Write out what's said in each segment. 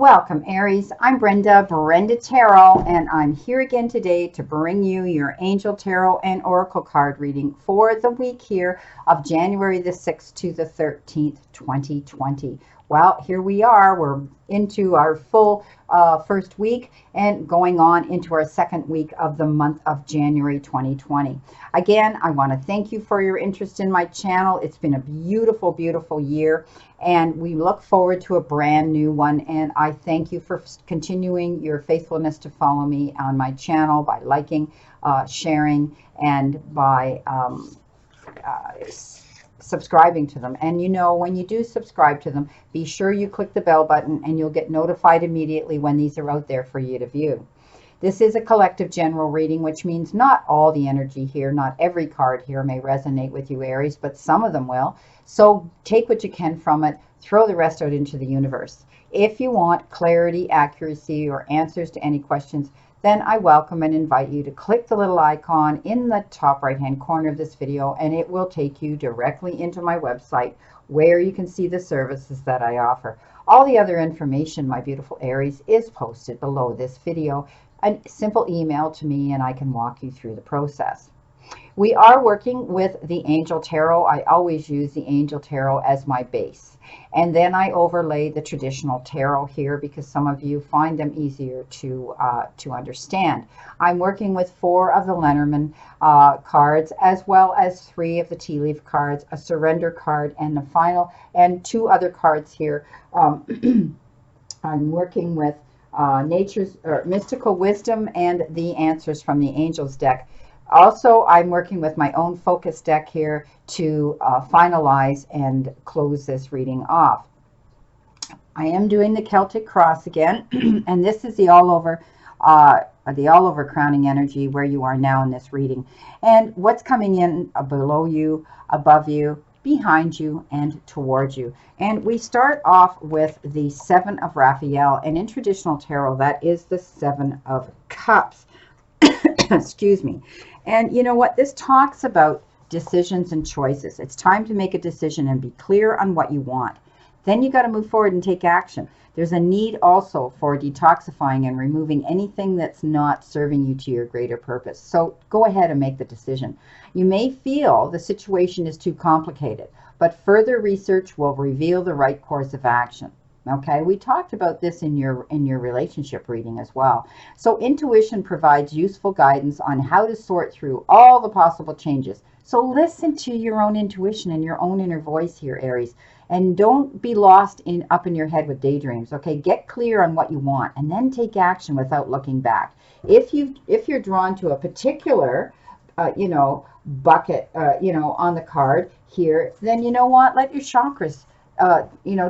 Welcome, Aries. I'm Brenda Tarot, and I'm here again today to bring you your Angel Tarot and Oracle card reading for the week here of January the 6th to the 13th, 2020. Well, here we are. We're into our full first week and going on into our second week of the month of January 2020. Again, I want to thank you for your interest in my channel. It's been a beautiful, beautiful year, and we look forward to a brand new one. And I thank you for continuing your faithfulness to follow me on my channel by liking, sharing, and by subscribing to them. And you know, when you do subscribe to them, be sure you click the bell button and you'll get notified immediately when these are out there for you to view. This is a collective general reading, which means not all the energy here, not every card here may resonate with you, Aries, but some of them will. So take what you can from it, throw the rest out into the universe. If you want clarity, accuracy, or answers to any questions, then I welcome and invite you to click the little icon in the top right hand corner of this video, and it will take you directly into my website where you can see the services that I offer. All the other information, my beautiful Aries, is posted below this video. A simple email to me and I can walk you through the process. We are working with the Angel Tarot. I always use the Angel Tarot as my base. And then I overlay the traditional tarot here because some of you find them easier to understand. I'm working with 4 of the Lenormand cards, as well as 3 of the tea leaf cards, a surrender card, and the final, and 2 other cards here. I'm working with nature's or mystical wisdom and the answers from the angels deck. Also, I'm working with my own focus deck here to finalize and close this reading off. I am doing the Celtic cross again, and this is the all over crowning energy where you are now in this reading, and what's coming in below you, above you, behind you, and towards you. And we start off with the 7 of Raphael, and in traditional tarot that is the 7 of Cups. Excuse me. And you know what, this talks about decisions and choices. It's time to make a decision and be clear on what you want. Then you got to move forward and take action. There's a need also for detoxifying and removing anything that's not serving you to your greater purpose. So go ahead and make the decision. You may feel the situation is too complicated, but further research will reveal the right course of action. Okay, we talked about this in your relationship reading as well. So intuition provides useful guidance on how to sort through all the possible changes. So listen to your own intuition and your own inner voice here, Aries. And don't be lost up in your head with daydreams. Okay, get clear on what you want and then take action without looking back. If you're drawn to a particular bucket on the card here, then you know what, let your chakras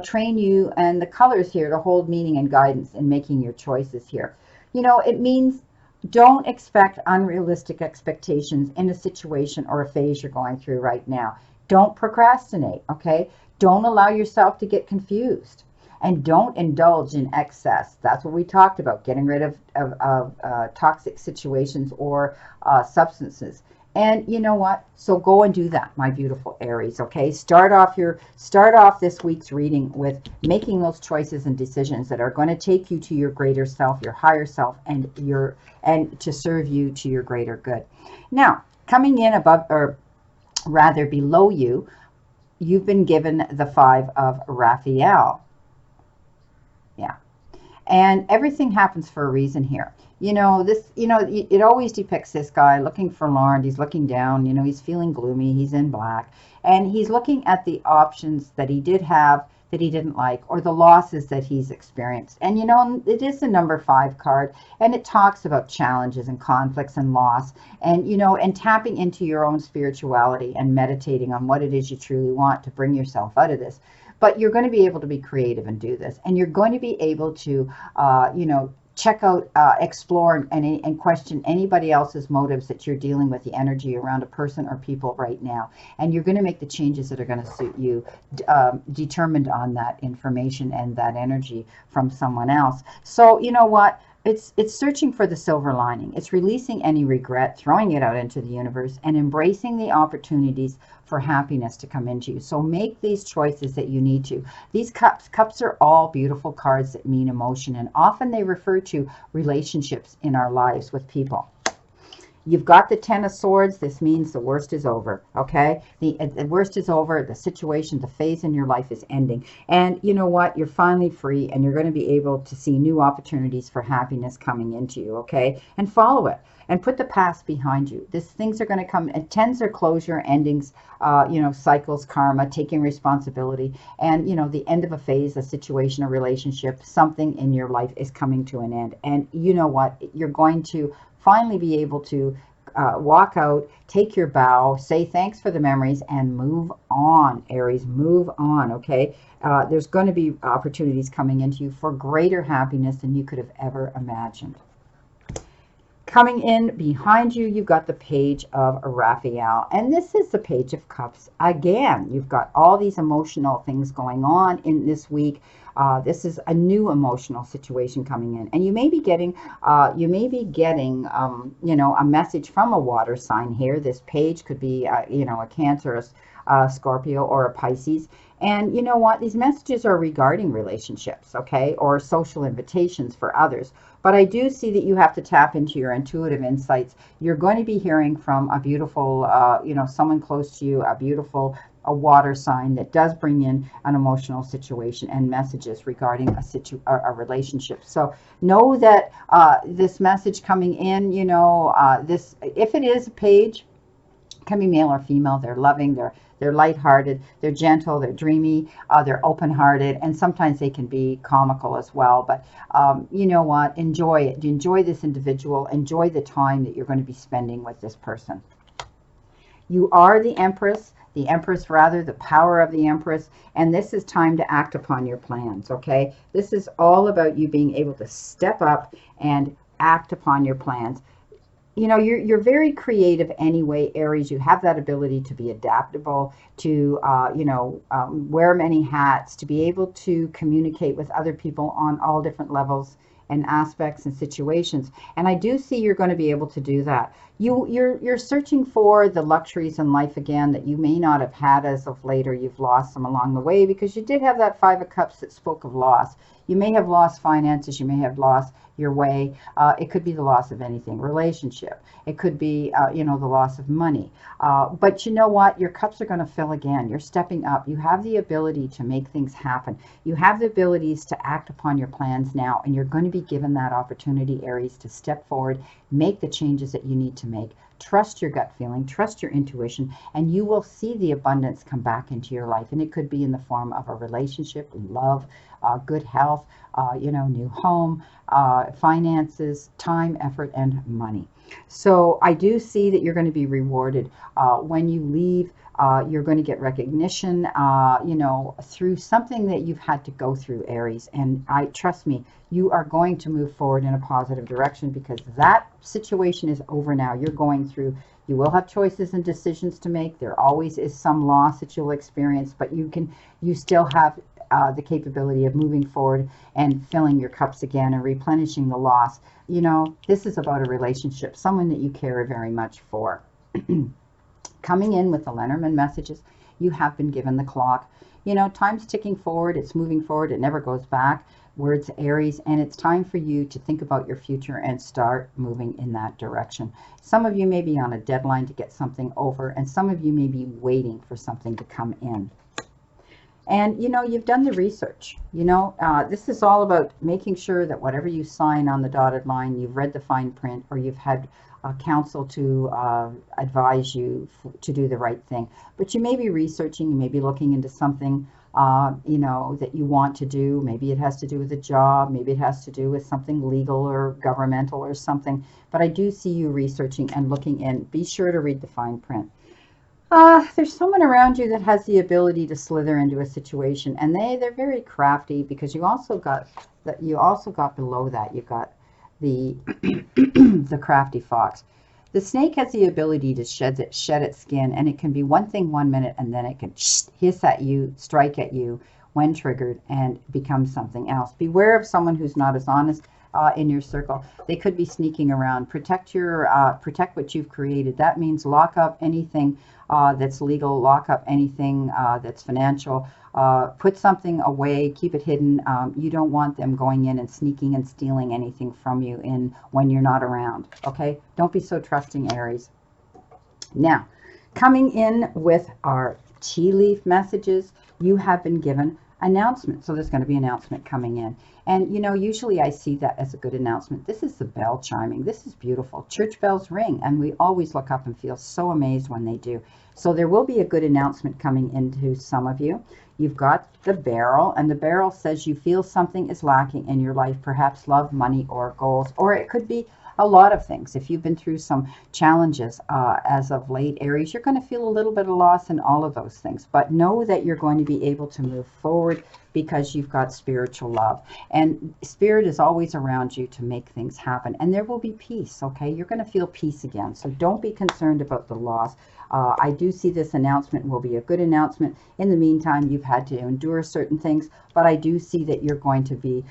train you and the colors here to hold meaning and guidance in making your choices here. It means don't expect unrealistic expectations in a situation or a phase you're going through right now. Don't procrastinate, okay? Don't allow yourself to get confused, and don't indulge in excess. That's what we talked about, getting rid of toxic situations or substances. And you know what? So go and do that, my beautiful Aries, okay? Start off this week's reading with making those choices and decisions that are going to take you to your greater self, your higher self, and to serve you to your greater good. Now, coming in above, or rather below you, you've been given the 5 of Raphael. Yeah. And everything happens for a reason here. It always depicts this guy looking forlorn. He's looking down, he's feeling gloomy. He's in black. And he's looking at the options that he did have that he didn't like, or the losses that he's experienced. And, it is the number 5 card. And it talks about challenges and conflicts and loss. And, and tapping into your own spirituality and meditating on what it is you truly want to bring yourself out of this. But you're going to be able to be creative and do this. And you're going to be able to, check out, explore, and question anybody else's motives that you're dealing with the energy around a person or people right now. And you're going to make the changes that are going to suit you, determined on that information and that energy from someone else. So you know what? It's searching for the silver lining. It's releasing any regret, throwing it out into the universe, and embracing the opportunities for happiness to come into you. So make these choices that you need to. These cups are all beautiful cards that mean emotion, and often they refer to relationships in our lives with people. You've got the Ten of Swords. This means the worst is over, okay? The worst is over. The situation, the phase in your life is ending. And you know what? You're finally free, and you're going to be able to see new opportunities for happiness coming into you, okay? And follow it. And put the past behind you. Things are going to come, and tens are closure, endings, cycles, karma, taking responsibility. And, the end of a phase, a situation, a relationship, something in your life is coming to an end. And you know what? You're going to finally be able to walk out, take your bow, say thanks for the memories, and move on, Aries. Move on, okay? There's going to be opportunities coming into you for greater happiness than you could have ever imagined. Coming in behind you, you've got the Page of Raphael, and this is the Page of Cups. Again, you've got all these emotional things going on in this week. This is a new emotional situation coming in, and you may be getting, a message from a water sign here. This page could be, a Cancer, Scorpio, or a Pisces. And you know what? These messages are regarding relationships, okay, or social invitations for others. But I do see that you have to tap into your intuitive insights. You're going to be hearing from a beautiful, someone close to you, a water sign that does bring in an emotional situation and messages regarding a relationship. So know that this message coming in, if it is a page, can be male or female. They're loving, they're lighthearted, they're gentle, they're dreamy, they're open-hearted, and sometimes they can be comical as well. But you know what? Enjoy it. Enjoy this individual. Enjoy the time that you're going to be spending with this person. You are the Empress, the power of the Empress, and this is time to act upon your plans, okay? This is all about you being able to step up and act upon your plans. You're very creative anyway, Aries. You have that ability to be adaptable, to, wear many hats, to be able to communicate with other people on all different levels and aspects and situations. And I do see you're going to be able to do that. You're searching for the luxuries in life again that you may not have had as of late, or you've lost them along the way, because you did have that Five of Cups that spoke of loss. You may have lost finances. You may have lost your way. It could be the loss of anything, relationship. It could be, the loss of money. But you know what? Your cups are going to fill again. You're stepping up. You have the ability to make things happen. You have the abilities to act upon your plans now, and you're going to be given that opportunity, Aries, to step forward, make the changes that you need to make. Trust your gut feeling, trust your intuition, and you will see the abundance come back into your life. And it could be in the form of a relationship, love, good health, new home, finances, time, effort, and money. So I do see that you're going to be rewarded when you leave. You're going to get recognition, through something that you've had to go through, Aries. And trust me, you are going to move forward in a positive direction, because that situation is over now. You're going through, you will have choices and decisions to make. There always is some loss that you'll experience, but you still have the capability of moving forward and filling your cups again and replenishing the loss. This is about a relationship, someone that you care very much for. Coming in with the Lenormand messages, you have been given the clock. Time's ticking forward. It's moving forward. It never goes back. Words, Aries, and it's time for you to think about your future and start moving in that direction. Some of you may be on a deadline to get something over, and some of you may be waiting for something to come in. And you've done the research. This is all about making sure that whatever you sign on the dotted line, you've read the fine print, or you've had counsel to advise you to do the right thing. But you may be researching, you may be looking into something that you want to do. Maybe it has to do with a job, maybe it has to do with something legal or governmental or something. But I do see you researching and looking in. Be sure to read the fine print. There's someone around you that has the ability to slither into a situation, and they're very crafty, because you also got below that, you got the the crafty fox. The snake has the ability to shed its skin, and it can be one thing 1 minute, and then it can hiss at you, strike at you when triggered, and become something else. Beware of someone who's not as honest in your circle. They could be sneaking around. Protect your protect what you've created. That means lock up anything that's legal, lock up anything that's financial. Put something away, keep it hidden. You don't want them going in and sneaking and stealing anything from you when you're not around. Okay, don't be so trusting, Aries. Now, coming in with our tea leaf messages, you have been given announcement. So there's going to be an announcement coming in. And, you know, usually I see that as a good announcement. This is the bell chiming. This is beautiful. Church bells ring, and we always look up and feel so amazed when they do. So there will be a good announcement coming into some of you. You've got the barrel, and the barrel says you feel something is lacking in your life, perhaps love, money, or goals, or it could be a lot of things. If you've been through some challenges as of late, Aries, you're going to feel a little bit of loss in all of those things. But know that you're going to be able to move forward because you've got spiritual love. And spirit is always around you to make things happen. And there will be peace, okay? You're going to feel peace again. So don't be concerned about the loss. I do see this announcement will be a good announcement. In the meantime, you've had to endure certain things, but I do see that you're going to be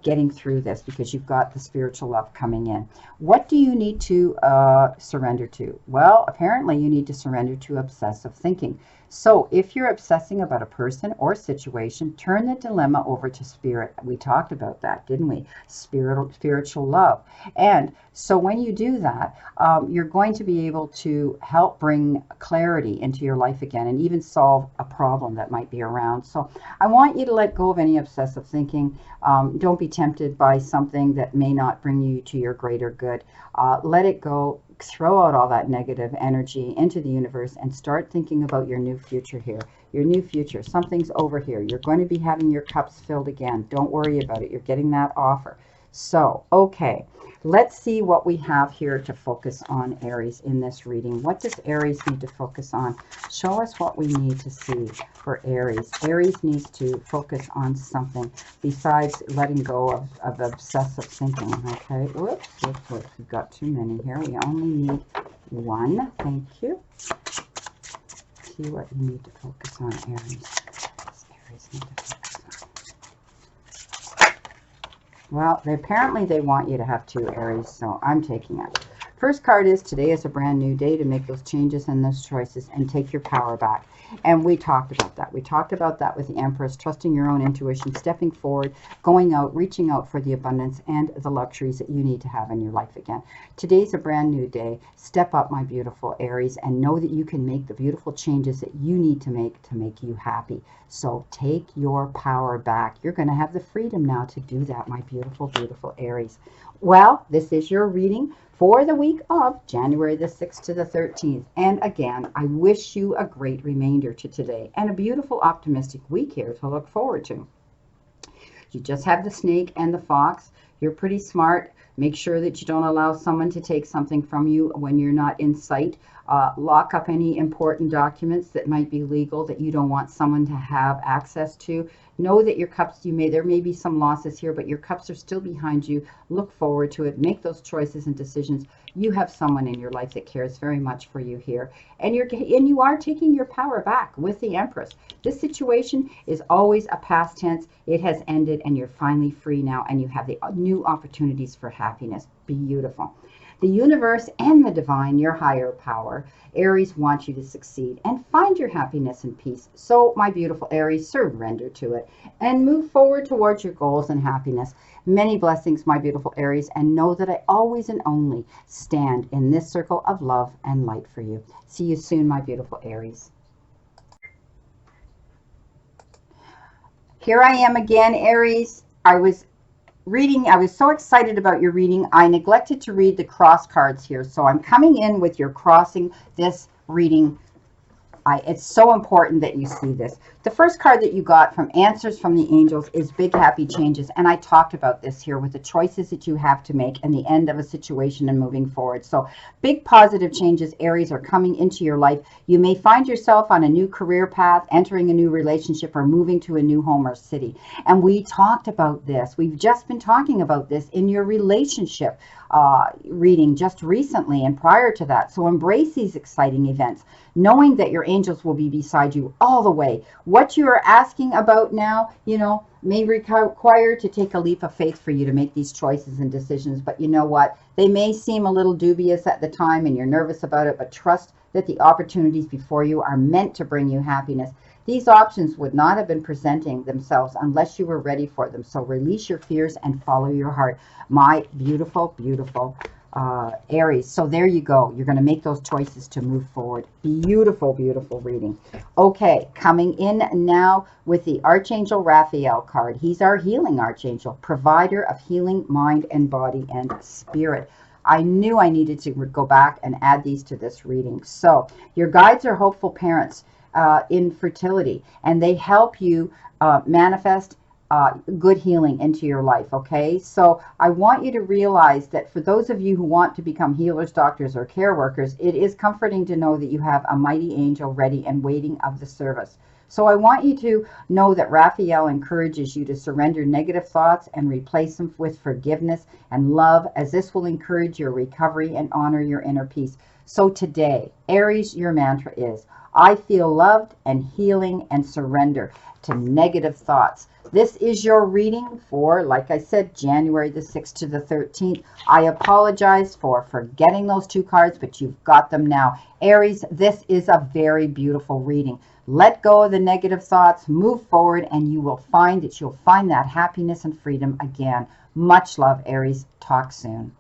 getting through this because you've got the spiritual love coming in. What do you need to surrender to? Well, apparently you need to surrender to obsessive thinking. So if you're obsessing about a person or situation, turn the dilemma over to spirit. We talked about that, didn't we? Spiritual love. And so when you do that, you're going to be able to help bring clarity into your life again and even solve a problem that might be around. So I want you to let go of any obsessive thinking. Don't be tempted by something that may not bring you to your greater good. Let it go. Throw out all that negative energy into the universe and start thinking about your new future here. Your new future. Something's over here. You're going to be having your cups filled again. Don't worry about it. You're getting that offer. So, okay. Let's see what we have here to focus on, Aries, in this reading. What does Aries need to focus on? Show us what we need to see for Aries. Aries needs to focus on something besides letting go of obsessive thinking. Okay, whoops. We've got too many here. We only need one. Thank you. See what you need to focus on, Aries. What does Aries need to focus on? Well, apparently they want you to have two, Aries, so I'm taking it. First card is today is a brand new day to make those changes and those choices and take your power back. And we talked about that. We talked about that with the Empress, trusting your own intuition, stepping forward, going out, reaching out for the abundance and the luxuries that you need to have in your life again. Today's a brand new day. Step up, my beautiful Aries, and know that you can make the beautiful changes that you need to make you happy. So take your power back. You're going to have the freedom now to do that, my beautiful, beautiful Aries. Well, this is your reading for the week of January the 6th to the 13th. And again, I wish you a great remainder to today and a beautiful, optimistic week here to look forward to. You just have the snake and the fox. You're pretty smart. Make sure that you don't allow someone to take something from you when you're not in sight. Lock up any important documents that might be legal that you don't want someone to have access to. Know that your cups, there may be some losses here, but your cups are still behind you. Look forward to it. Make those choices and decisions. You have someone in your life that cares very much for you here. And you are taking your power back with the Empress. This situation is always a past tense. It has ended and you're finally free now and you have the new opportunities for happiness. Beautiful. The universe and the divine, your higher power, Aries, want you to succeed and find your happiness and peace. So, my beautiful Aries, surrender to it and move forward towards your goals and happiness. Many blessings, my beautiful Aries, and know that I always and only stand in this circle of love and light for you. See you soon, my beautiful Aries. Here I am again, Aries. I was so excited about your reading. I neglected to read the cross cards here. So I'm coming in with your crossing this reading. It's so important that you see this. The first card that you got from Answers from the Angels is Big Happy Changes. And I talked about this here with the choices that you have to make and the end of a situation and moving forward. So big positive changes, Aries, are coming into your life. You may find yourself on a new career path, entering a new relationship, or moving to a new home or city. And we talked about this. We've just been talking about this in your relationship reading just recently and prior to that. So embrace these exciting events, knowing that your angels will be beside you all the way. what you are asking about now, you know, may require to take a leap of faith for you to make these choices and decisions. But you know what? They may seem a little dubious at the time and you're nervous about it, but trust that the opportunities before you are meant to bring you happiness. These options would not have been presenting themselves unless you were ready for them. So release your fears and follow your heart. My beautiful, beautiful Aries. So there you go. You're going to make those choices to move forward. Beautiful, beautiful reading. Okay, coming in now with the Archangel Raphael card. He's our healing archangel, provider of healing, mind and body and spirit. I knew I needed to go back and add these to this reading. So your guides are hopeful parents in fertility, and they help you manifest good healing into your life. Okay, so I want you to realize that for those of you who want to become healers, doctors, or care workers, it is comforting to know that you have a mighty angel ready and waiting of the service. So I want you to know that Raphael encourages you to surrender negative thoughts and replace them with forgiveness and love, as this will encourage your recovery and honor your inner peace. So today, Aries, your mantra is, I feel loved and healing and surrender to negative thoughts. This is your reading for, like I said, January the 6th to the 13th. I apologize for forgetting those two cards, but you've got them now. Aries, this is a very beautiful reading. Let go of the negative thoughts, move forward, and you will find that you'll find that happiness and freedom again. Much love, Aries. Talk soon.